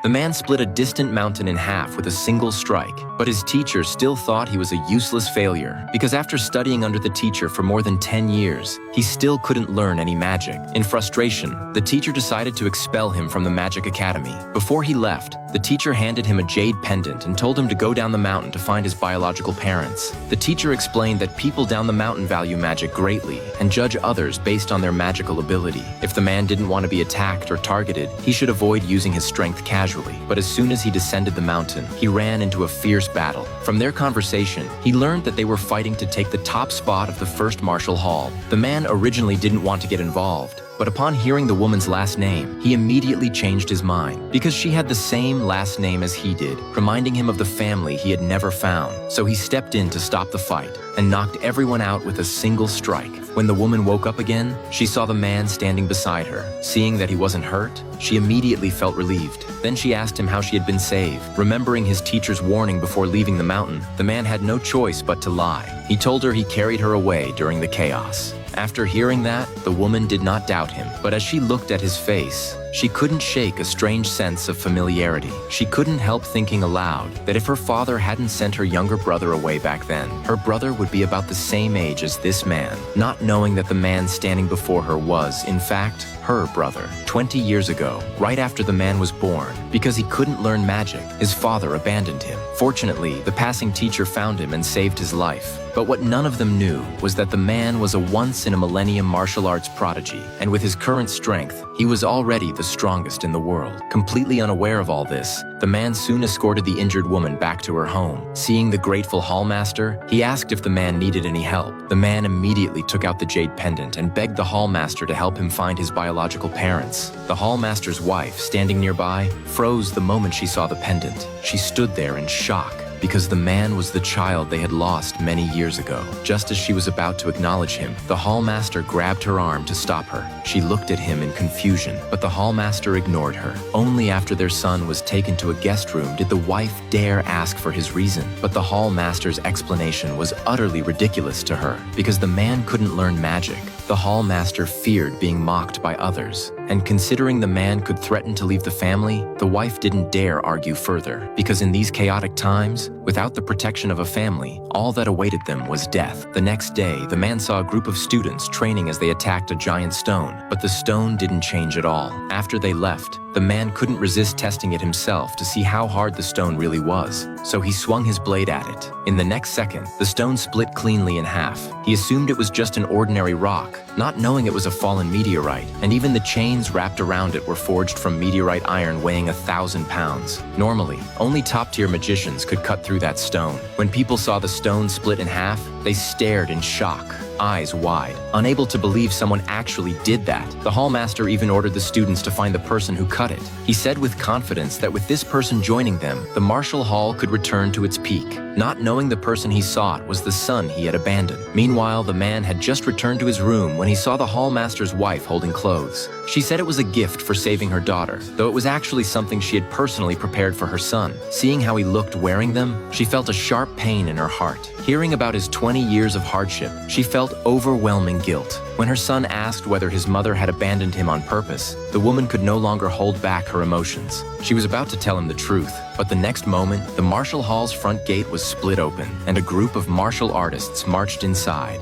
The man split a distant mountain in half with a single strike, but his teacher still thought he was a useless failure because after studying under the teacher for more than 10 years, he still couldn't learn any magic. In frustration, the teacher decided to expel him from the Magic Academy. Before he left, the teacher handed him a jade pendant and told him to go down the mountain to find his biological parents. The teacher explained that people down the mountain value magic greatly and judge others based on their magical ability. If the man didn't want to be attacked or targeted, he should avoid using his strength casually. But as soon as he descended the mountain, he ran into a fierce battle. From their conversation, he learned that they were fighting to take the top spot of the first martial hall. The man originally didn't want to get involved, but upon hearing the woman's last name, he immediately changed his mind because she had the same last name as he did, reminding him of the family he had never found. So he stepped in to stop the fight and knocked everyone out with a single strike. When the woman woke up again, she saw the man standing beside her. Seeing that he wasn't hurt, she immediately felt relieved. Then she asked him how she had been saved. Remembering his teacher's warning before leaving the mountain, the man had no choice but to lie. He told her he carried her away during the chaos. After hearing that, the woman did not doubt him, but as she looked at his face, she couldn't shake a strange sense of familiarity. She couldn't help thinking aloud that if her father hadn't sent her younger brother away back then, her brother would be about the same age as this man, not knowing that the man standing before her was, in fact, her brother. 20 years ago, right after the man was born, because he couldn't learn magic, his father abandoned him. Fortunately, the passing teacher found him and saved his life. But what none of them knew was that the man was a once-in-a-millennium martial arts prodigy, and with his current strength, he was already the strongest in the world. Completely unaware of all this, the man soon escorted the injured woman back to her home. Seeing the grateful hallmaster, he asked if the man needed any help. The man immediately took out the jade pendant and begged the hallmaster to help him find his biological parents. The hallmaster's wife, standing nearby, froze the moment she saw the pendant. She stood there in shock, because the man was the child they had lost many years ago. Just as she was about to acknowledge him, the hallmaster grabbed her arm to stop her. She looked at him in confusion, but the hallmaster ignored her. Only after their son was taken to a guest room did the wife dare ask for his reason. But the hallmaster's explanation was utterly ridiculous to her, because the man couldn't learn magic. The hallmaster feared being mocked by others, and considering the man could threaten to leave the family, the wife didn't dare argue further, because in these chaotic times, without the protection of a family, all that awaited them was death. The next day, the man saw a group of students training as they attacked a giant stone, but the stone didn't change at all. After they left, the man couldn't resist testing it himself to see how hard the stone really was, so he swung his blade at it. In the next second, the stone split cleanly in half. He assumed it was just an ordinary rock, not knowing it was a fallen meteorite, and even the chains wrapped around it were forged from meteorite iron weighing 1,000 pounds. Normally, only top-tier magicians could cut through that stone. When people saw the stone split in half, they stared in shock, eyes wide, unable to believe someone actually did that. The hallmaster even ordered the students to find the person who cut it. He said with confidence that with this person joining them, the martial hall could return to its peak. Not knowing the person he sought was the son he had abandoned. Meanwhile, the man had just returned to his room when he saw the hallmaster's wife holding clothes. She said it was a gift for saving her daughter, though it was actually something she had personally prepared for her son. Seeing how he looked wearing them, she felt a sharp pain in her heart. Hearing about his 20 years of hardship, she felt overwhelming guilt. When her son asked whether his mother had abandoned him on purpose, the woman could no longer hold back her emotions. She was about to tell him the truth, but the next moment, the martial hall's front gate was split open, and a group of martial artists marched inside.